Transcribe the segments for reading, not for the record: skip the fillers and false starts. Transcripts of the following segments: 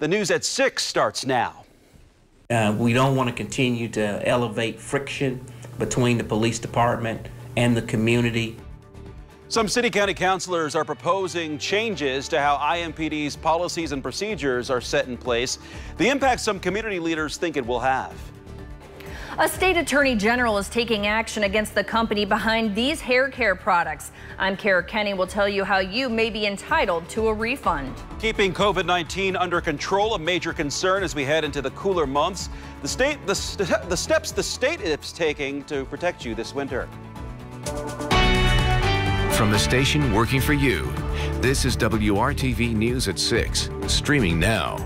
The news at 6 starts now. We don't want to continue to elevate friction between the police department and the community. Some city-county councilors are proposing changes to how IMPD's policies and procedures are set in place. The impact some community leaders think it will have. A state attorney general is taking action against the company behind these hair care products. I'm Kara Kenny. Will tell you how you may be entitled to a refund. Keeping COVID-19 under control, a major concern as we head into the cooler months. The steps the state is taking to protect you this winter. From the station working for you, this is WRTV News at 6, streaming now.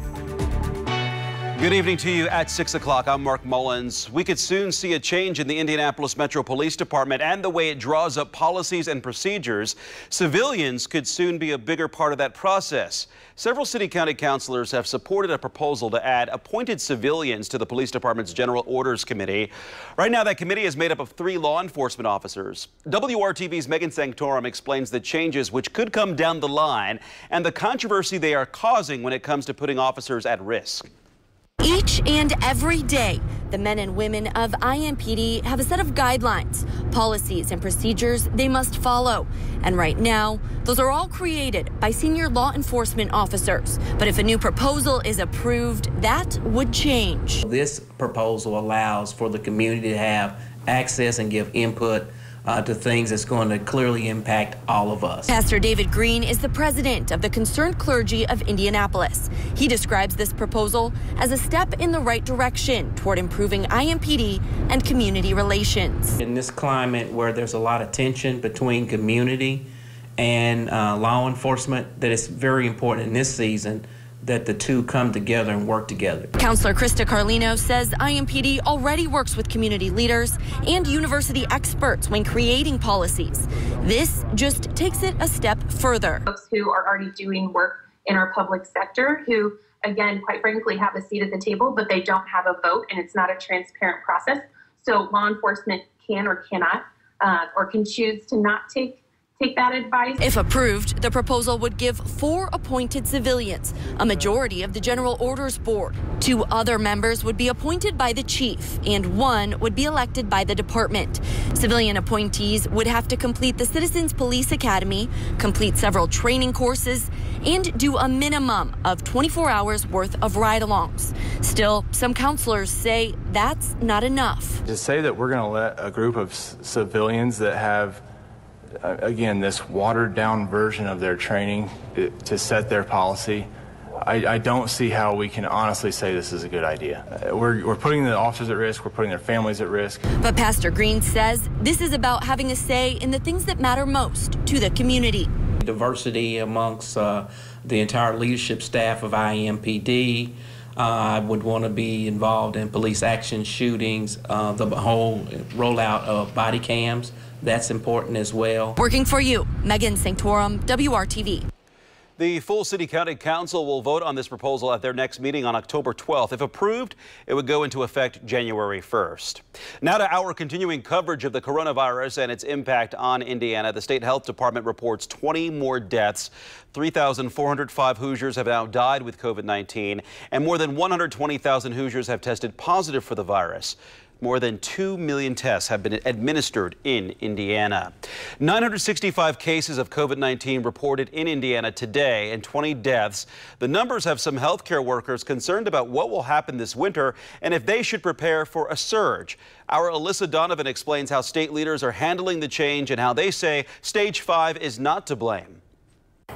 Good evening to you at 6 o'clock. I'm Mark Mullins. We could soon see a change in the Indianapolis Metro Police Department and the way it draws up policies and procedures. Civilians could soon be a bigger part of that process. Several city-county councilors have supported a proposal to add appointed civilians to the police department's General Orders Committee. Right now, that committee is made up of 3 law enforcement officers. WRTV's Megan Sanctorum explains the changes which could come down the line and the controversy they are causing when it comes to putting officers at risk. Each and every day, the men and women of IMPD have a set of guidelines, policies, and procedures they must follow. And right now, those are all created by senior law enforcement officers. But if a new proposal is approved, that would change. This proposal allows for the community to have access and give input to things that's going to clearly impact all of us. Pastor David Green is the president of the Concerned Clergy of Indianapolis. He describes this proposal as a step in the right direction toward improving IMPD and community relations. In this climate where there's a lot of tension between community and law enforcement, that it's very important in this season that the two come together and work together. Counselor Krista Carlino says IMPD already works with community leaders and university experts when creating policies. This just takes it a step further. Folks who are already doing work in our public sector who, again, quite frankly, have a seat at the table, but they don't have a vote and it's not a transparent process. So law enforcement can or cannot or can choose to not take that advice. If approved, the proposal would give 4 appointed civilians, a majority of the General Orders Board. 2 other members would be appointed by the chief, and 1 would be elected by the department. Civilian appointees would have to complete the Citizens Police Academy, complete several training courses, and do a minimum of 24 hours worth of ride-alongs. Still, some counselors say that's not enough. To say that we're going to let a group of civilians that have again, this watered-down version of their training to set their policy, I don't see how we can honestly say this is a good idea. We're putting the officers at risk, we're putting their families at risk. But Pastor Green says this is about having a say in the things that matter most to the community. Diversity amongst the entire leadership staff of IMPD. I would want to be involved in police action shootings, the whole rollout of body cams. That's important as well. Working for you, Megan Sanctorum, WRTV. The full City County Council will vote on this proposal at their next meeting on October 12th. If approved, it would go into effect January 1st. Now to our continuing coverage of the coronavirus and its impact on Indiana. The State Health Department reports 20 more deaths. 3,405 Hoosiers have now died with COVID-19, and more than 120,000 Hoosiers have tested positive for the virus. More than 2 million tests have been administered in Indiana. 965 cases of COVID-19 reported in Indiana today and 20 deaths. The numbers have some healthcare workers concerned about what will happen this winter and if they should prepare for a surge. Our Alyssa Donovan explains how state leaders are handling the change and how they say Stage 5 is not to blame.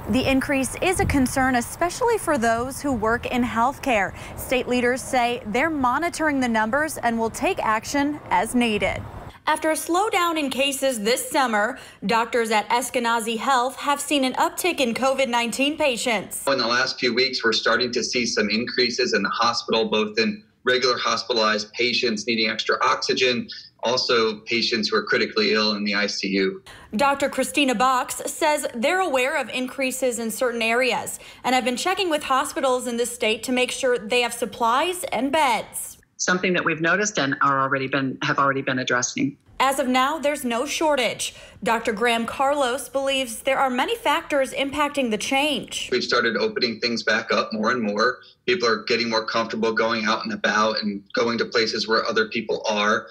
The increase is a concern, especially for those who work in healthcare. State leaders say they're monitoring the numbers and will take action as needed. After a slowdown in cases this summer, doctors at Eskenazi Health have seen an uptick in COVID-19 patients. In the last few weeks, we're starting to see some increases in the hospital, both in regular hospitalized patients needing extra oxygen, also patients who are critically ill in the ICU. Dr. Christina Box says they're aware of increases in certain areas and have been checking with hospitals in the state to make sure they have supplies and beds. something that we've noticed and have already been addressing. As of now, there's no shortage. Dr. Graham Carlos believes there are many factors impacting the change. We've started opening things back up more and more. People are getting more comfortable going out and about and going to places where other people are.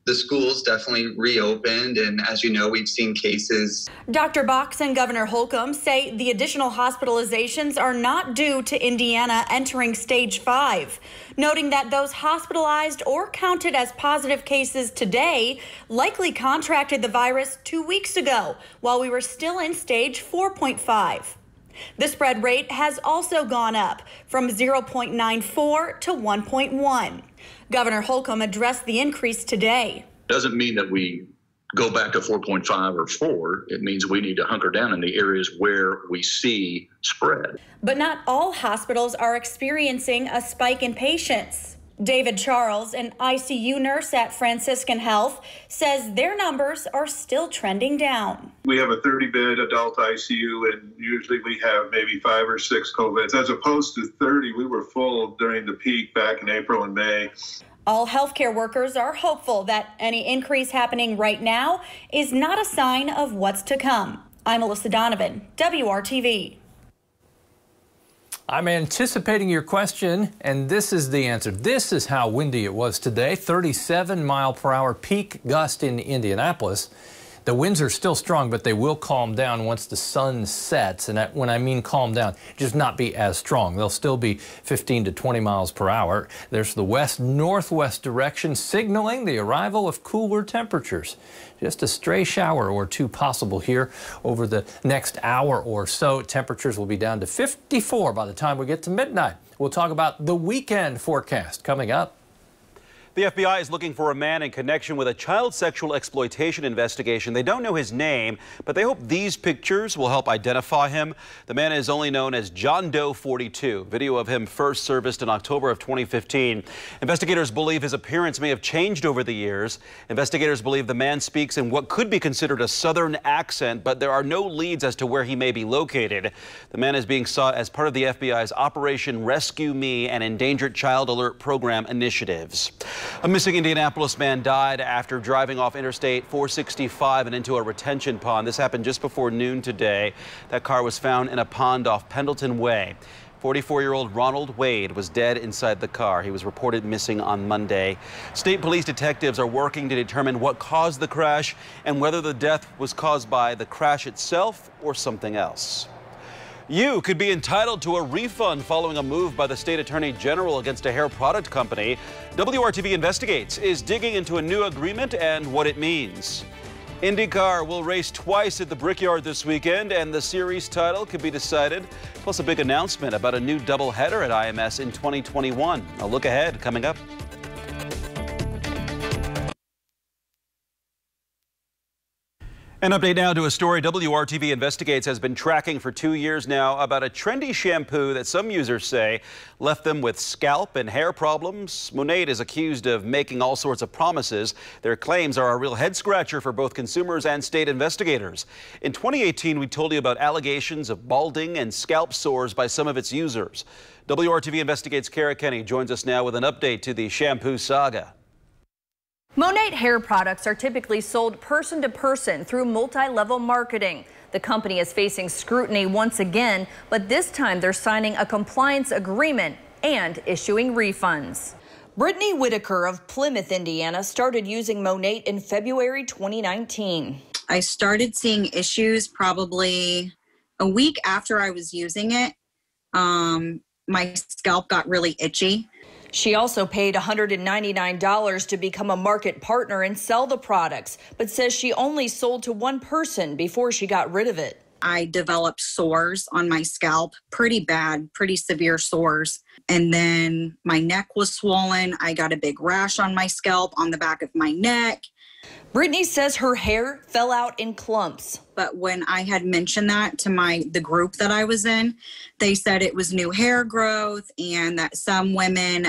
The schools definitely reopened, and as you know, we've seen cases. Dr. Box and Governor Holcomb say the additional hospitalizations are not due to Indiana entering stage 5, noting that those hospitalized or counted as positive cases today likely contracted the virus 2 weeks ago while we were still in stage 4.5. The spread rate has also gone up from 0.94 to 1.1. Governor Holcomb addressed the increase today. Doesn't mean that we go back to 4.5 or 4. It means we need to hunker down in the areas where we see spread. But not all hospitals are experiencing a spike in patients. David Charles, an ICU nurse at Franciscan Health, says their numbers are still trending down. We have a 30-bed adult ICU, and usually we have maybe 5 or 6 COVIDs. As opposed to 30, we were full during the peak back in April and May. All healthcare workers are hopeful that any increase happening right now is not a sign of what's to come. I'm Alyssa Donovan, WRTV. I'm anticipating your question, and this is the answer. This is how windy it was today. 37-mile-per-hour peak gust in Indianapolis. The winds are still strong, but they will calm down once the sun sets. And when I mean calm down, just not be as strong. They'll still be 15 to 20 miles per hour. There's the west-northwest direction signaling the arrival of cooler temperatures. Just a stray shower or two possible here over the next hour or so. Temperatures will be down to 54 by the time we get to midnight. We'll talk about the weekend forecast coming up. The FBI is looking for a man in connection with a child sexual exploitation investigation. They don't know his name, but they hope these pictures will help identify him. The man is only known as John Doe 42. Video of him first serviced in October of 2015. Investigators believe his appearance may have changed over the years. Investigators believe the man speaks in what could be considered a southern accent, but there are no leads as to where he may be located. The man is being sought as part of the FBI's Operation Rescue Me and Endangered Child Alert Program initiatives. A missing Indianapolis man died after driving off Interstate 465 and into a retention pond. This happened just before noon today. That car was found in a pond off Pendleton Way. 44-year-old Ronald Wade was dead inside the car. He was reported missing on Monday. State police detectives are working to determine what caused the crash and whether the death was caused by the crash itself or something else. You could be entitled to a refund following a move by the state attorney general against a hair product company. WRTV Investigates is digging into a new agreement and what it means. IndyCar will race twice at the Brickyard this weekend, and the series title could be decided. Plus a big announcement about a new doubleheader at IMS in 2021. A look ahead coming up. An update now to a story WRTV Investigates has been tracking for 2 years now about a trendy shampoo that some users say left them with scalp and hair problems. Monade is accused of making all sorts of promises. Their claims are a real head scratcher for both consumers and state investigators. In 2018, we told you about allegations of balding and scalp sores by some of its users. WRTV Investigates' Kara Kenny joins us now with an update to the shampoo saga. Monade hair products are typically sold person to person through multi-level marketing. The company is facing scrutiny once again, but this time they're signing a compliance agreement and issuing refunds. Brittany Whitaker of Plymouth, Indiana, started using Monade in February 2019. I started seeing issues probably a week after I was using it. My scalp got really itchy. She also paid $199 to become a market partner and sell the products, but says she only sold to one person before she got rid of it. I developed sores on my scalp, pretty bad, pretty severe sores. And then my neck was swollen. I got a big rash on my scalp, on the back of my neck. Brittany says her hair fell out in clumps. But when I had mentioned that to the group that I was in, they said it was new hair growth and that some women,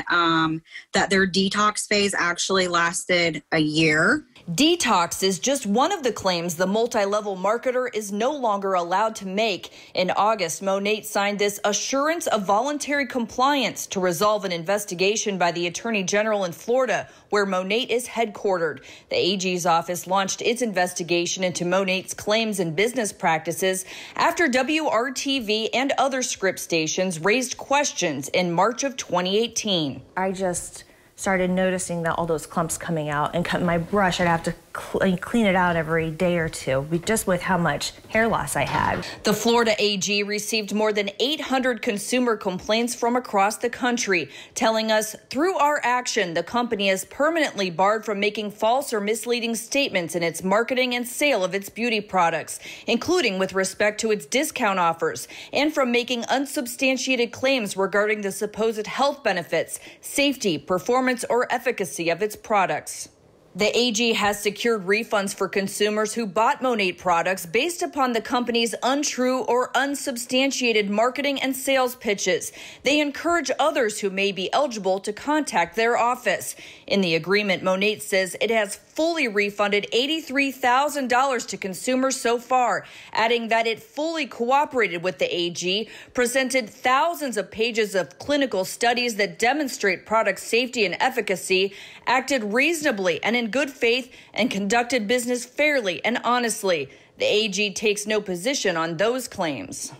that their detox phase actually lasted a year. Detox is just one of the claims the multi-level marketer is no longer allowed to make. In August, Monat signed this assurance of voluntary compliance to resolve an investigation by the Attorney General in Florida, where Monat is headquartered. The AG's office launched its investigation into Monat's claims and business practices after WRTV and other Scripps stations raised questions in March of 2018. I just started noticing that all those clumps coming out, and cut my brush, I'd have to clean it out every day or two, just with how much hair loss I had. The Florida AG received more than 800 consumer complaints from across the country, telling us through our action, the company is permanently barred from making false or misleading statements in its marketing and sale of its beauty products, including with respect to its discount offers, and from making unsubstantiated claims regarding the supposed health benefits, safety, performance, or efficacy of its products. The AG has secured refunds for consumers who bought Monat products based upon the company's untrue or unsubstantiated marketing and sales pitches. They encourage others who may be eligible to contact their office. In the agreement, Monat says it has fully refunded $83,000 to consumers so far, adding that it fully cooperated with the AG, presented thousands of pages of clinical studies that demonstrate product safety and efficacy, acted reasonably and in good faith, and conducted business fairly and honestly. The AG takes no position on those claims.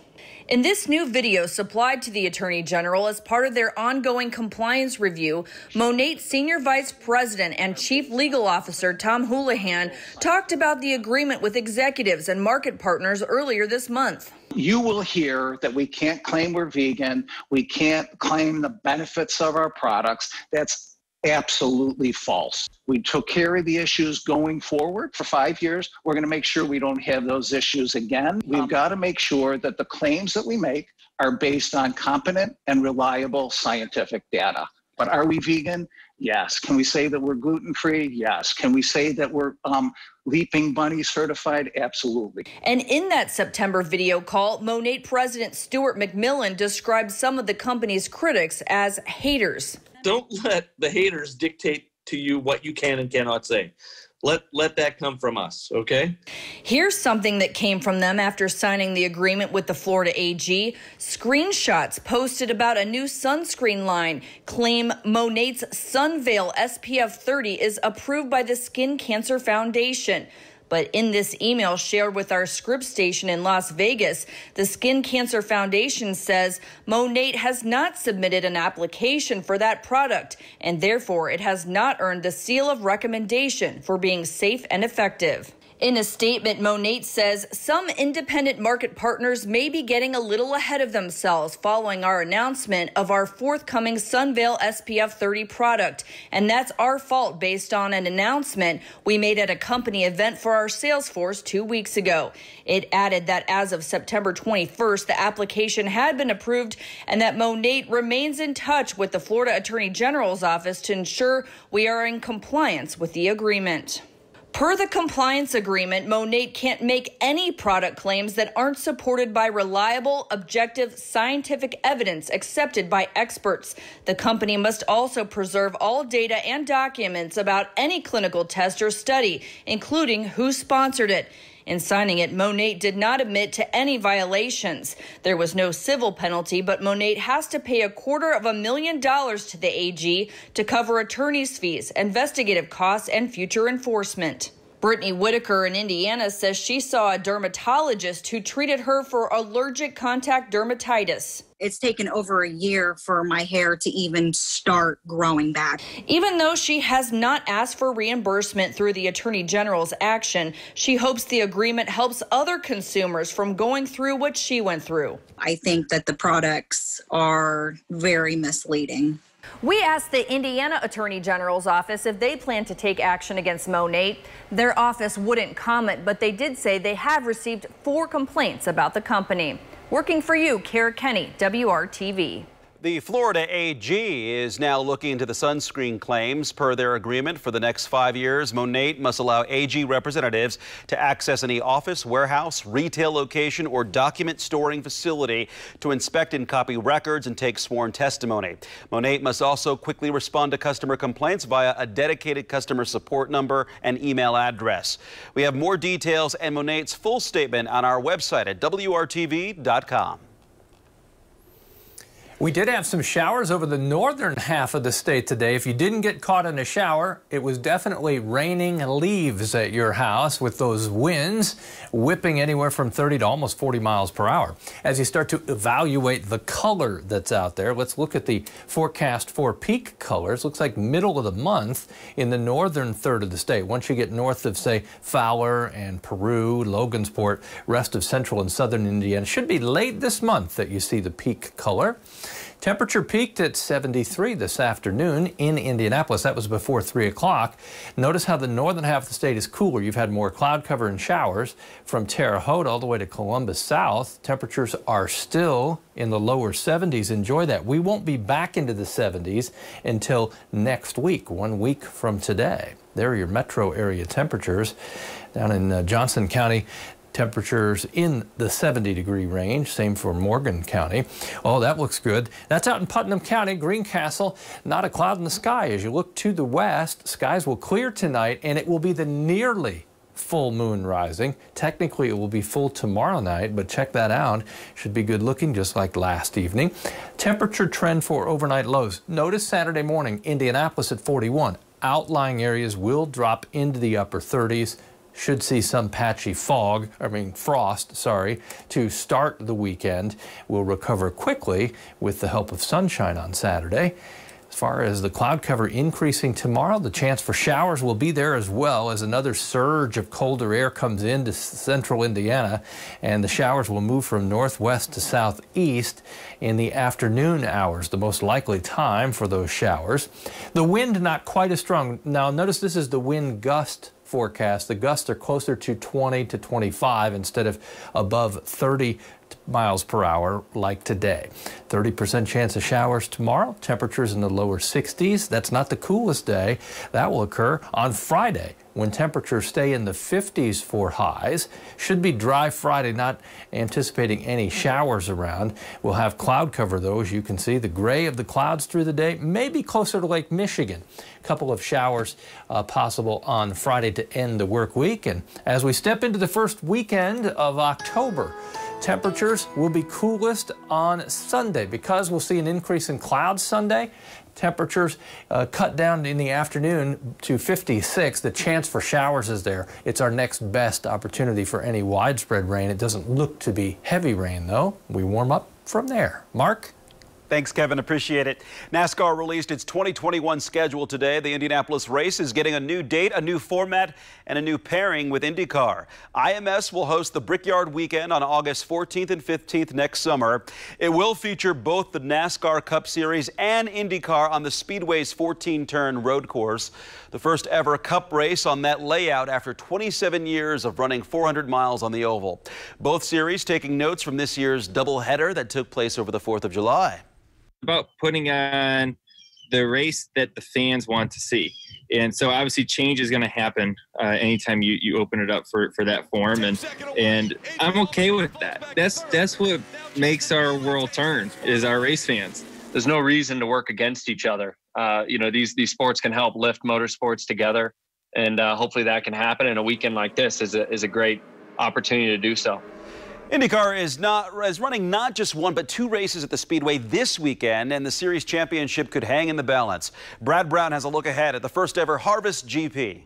In this new video supplied to the Attorney General as part of their ongoing compliance review, Monat Senior Vice President and Chief Legal Officer Tom Houlihan talked about the agreement with executives and market partners earlier this month. You will hear that we can't claim we're vegan, we can't claim the benefits of our products. That's absolutely false. We took care of the issues going forward for 5 years. We're going to make sure we don't have those issues again. We've got to make sure that the claims that we make are based on competent and reliable scientific data. But are we vegan? Yes. Can we say that we're gluten-free? Yes. Can we say that we're Leaping Bunny certified? Absolutely. And in that September video call, Monat President Stuart McMillan described some of the company's critics as haters. Don't let the haters dictate to you what you can and cannot say. Let that come from us, okay? Here's something that came from them after signing the agreement with the Florida AG. Screenshots posted about a new sunscreen line claim Monat's Sunveil SPF 30 is approved by the Skin Cancer Foundation. But in this email shared with our Scripps station in Las Vegas, the Skin Cancer Foundation says Monat has not submitted an application for that product, and therefore it has not earned the seal of recommendation for being safe and effective. In a statement, Monat says some independent market partners may be getting a little ahead of themselves following our announcement of our forthcoming Sunveil SPF 30 product. And that's our fault based on an announcement we made at a company event for our sales force 2 weeks ago. It added that as of September 21st, the application had been approved and that Monat remains in touch with the Florida Attorney General's office to ensure we are in compliance with the agreement. Per the compliance agreement, Monat can't make any product claims that aren't supported by reliable, objective, scientific evidence accepted by experts. The company must also preserve all data and documents about any clinical test or study, including who sponsored it. In signing it, Monat did not admit to any violations. There was no civil penalty, but Monat has to pay $250,000 to the AG to cover attorney's fees, investigative costs, and future enforcement. Brittany Whitaker in Indiana says she saw a dermatologist who treated her for allergic contact dermatitis. It's taken over a year for my hair to even start growing back. Even though she has not asked for reimbursement through the Attorney General's action, she hopes the agreement helps other consumers from going through what she went through. I think that the products are very misleading. We asked the Indiana Attorney General's office if they plan to take action against Monat. Their office wouldn't comment, but they did say they have received 4 complaints about the company. Working for you, Kara Kenny, WRTV. The Florida AG is now looking into the sunscreen claims. Per their agreement for the next 5 years, Monat must allow AG representatives to access any office, warehouse, retail location, or document storing facility to inspect and copy records and take sworn testimony. Monat must also quickly respond to customer complaints via a dedicated customer support number and email address. We have more details and Monat's full statement on our website at WRTV.com. We did have some showers over the northern half of the state today. If you didn't get caught in a shower, it was definitely raining leaves at your house with those winds whipping anywhere from 30 to almost 40 miles per hour. As you start to evaluate the color that's out there, let's look at the forecast for peak colors. Looks like middle of the month in the northern third of the state. Once you get north of, say, Fowler and Peru, Logansport, rest of central and southern Indiana, should be late this month that you see the peak color. Temperature peaked at 73 this afternoon in Indianapolis. That was before 3 o'clock. Notice how the northern half of the state is cooler. You've had more cloud cover and showers from Terre Haute all the way to Columbus south. Temperatures are still in the lower 70s. Enjoy that. We won't be back into the 70s until next week, 1 week from today. There are your metro area temperatures. Down in Johnson County, temperatures in the 70-degree range. Same for Morgan County. Oh, that looks good. That's out in Putnam County, Greencastle. Not a cloud in the sky. As you look to the west, skies will clear tonight, and it will be the nearly full moon rising. Technically, it will be full tomorrow night, but check that out. Should be good looking, just like last evening. Temperature trend for overnight lows. Notice Saturday morning, Indianapolis at 41. Outlying areas will drop into the upper 30s. Should see some patchy frost, to start the weekend. We'll recover quickly with the help of sunshine on Saturday. As far as the cloud cover increasing tomorrow, the chance for showers will be there as well as another surge of colder air comes into central Indiana, and the showers will move from northwest to southeast in the afternoon hours, the most likely time for those showers. The wind not quite as strong. Now notice this is the wind gust forecast. The gusts are closer to 20 to 25 instead of above 30 miles per hour like today. 30% chance of showers tomorrow. Temperatures in the lower 60s. That's not the coolest day. That will occur on Friday when temperatures stay in the 50s for highs. Should be dry Friday, not anticipating any showers around. We'll have cloud cover though, as you can see. The gray of the clouds through the day, maybe closer to Lake Michigan. A couple of showers possible on Friday to end the work week. And as we step into the first weekend of October, temperatures will be coolest on Sunday because we'll see an increase in clouds Sunday. Temperatures cut down in the afternoon to 56. The chance for showers is there. It's our next best opportunity for any widespread rain. It doesn't look to be heavy rain, though. We warm up from there. Mark? Thanks, Kevin. Appreciate it. NASCAR released its 2021 schedule today. The Indianapolis race is getting a new date, a new format, and a new pairing with IndyCar. IMS will host the Brickyard Weekend on August 14th and 15th next summer. It will feature both the NASCAR Cup Series and IndyCar on the Speedway's 14-turn road course. The first ever Cup race on that layout after 27 years of running 400 miles on the oval. Both series taking notes from this year's doubleheader that took place over the 4th of July. About putting on the race that the fans want to see. And so obviously change is going to happen anytime you open it up for that form. And I'm okay with that. That's what makes our world turn, is our race fans. There's no reason to work against each other. These sports can help lift motorsports together. And hopefully that can happen. And a weekend like this is a great opportunity to do so. IndyCar is running not just one but two races at the Speedway this weekend, and the series championship could hang in the balance. Brad Brown has a look ahead at the first ever Harvest GP.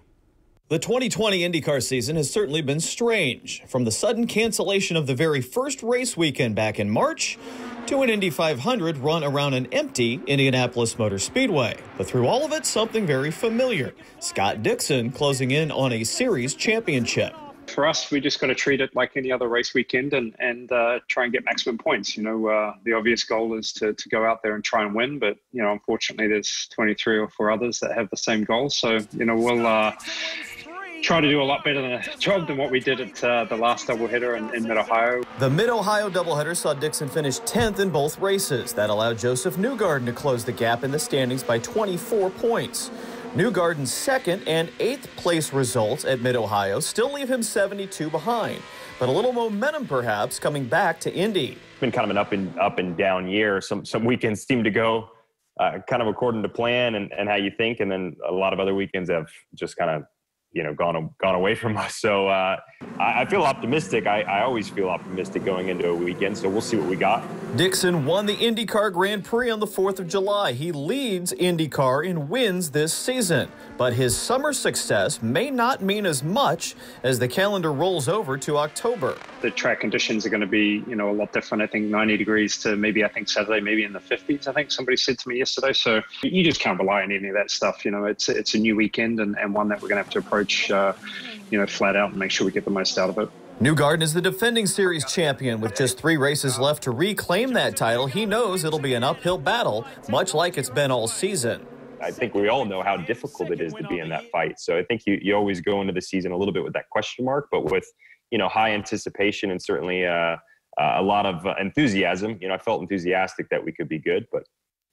The 2020 IndyCar season has certainly been strange, from the sudden cancellation of the very first race weekend back in March to an Indy 500 run around an empty Indianapolis Motor Speedway. But through all of it, something very familiar. Scott Dixon closing in on a series championship. For us, we just got to treat it like any other race weekend and try and get maximum points. The obvious goal is to go out there and try and win, but try to do a lot better than a job than what we did at the last doubleheader in Mid-Ohio. The Mid-Ohio doubleheader saw Dixon finish 10th in both races. That allowed Joseph Newgarden to close the gap in the standings by 24 points. Newgarden's 2nd and 8th place results at Mid-Ohio still leave him 72 behind, but a little momentum perhaps coming back to Indy. It's been kind of an up and down year. Some weekends seem to go kind of according to plan and how you think, and then a lot of other weekends have just kind of gone away from us. So I feel optimistic. I always feel optimistic going into a weekend, so we'll see what we got. Dixon won the IndyCar Grand Prix on the 4th of July. He leads IndyCar in wins this season, but his summer success may not mean as much as the calendar rolls over to October. The track conditions are going to be, a lot different. I think 90 degrees to maybe, Saturday, maybe in the 50s, I think somebody said to me yesterday. So you just can't rely on any of that stuff. It's a new weekend and one that we're going to have to approach, flat out and make sure we get the most out of it. Newgarden is the defending series champion. With just 3 races left to reclaim that title, he knows it'll be an uphill battle, much like it's been all season. I think we all know how difficult it is to be in that fight. So I think you always go into the season a little bit with that question mark, but with, high anticipation and certainly a lot of enthusiasm. I felt enthusiastic that we could be good, but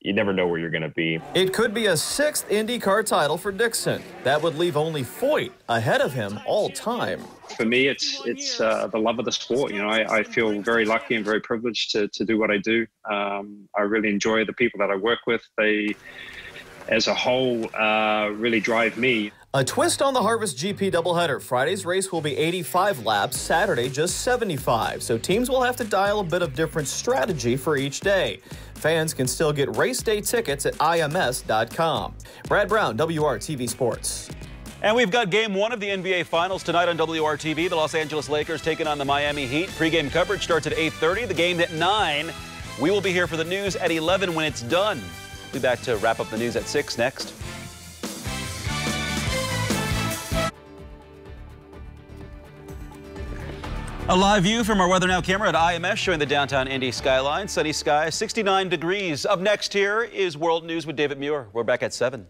you never know where you're going to be. It could be a 6th IndyCar title for Dixon. That would leave only Foyt ahead of him all time. For me, it's the love of the sport. I feel very lucky and very privileged to do what I do. I really enjoy the people that I work with. They, as a whole, really drive me. A twist on the Harvest GP doubleheader. Friday's race will be 85 laps, Saturday just 75. So teams will have to dial a bit of different strategy for each day. Fans can still get race day tickets at ims.com. Brad Brown, WRTV Sports. And we've got Game 1 of the NBA Finals tonight on WRTV. The Los Angeles Lakers taking on the Miami Heat. Pre-game coverage starts at 8:30. The game at 9. We will be here for the news at 11 when it's done. We'll be back to wrap up the news at 6 next. A live view from our Weather Now camera at IMS showing the downtown Indy skyline. Sunny skies, 69 degrees. Up next here is World News with David Muir. We're back at 7.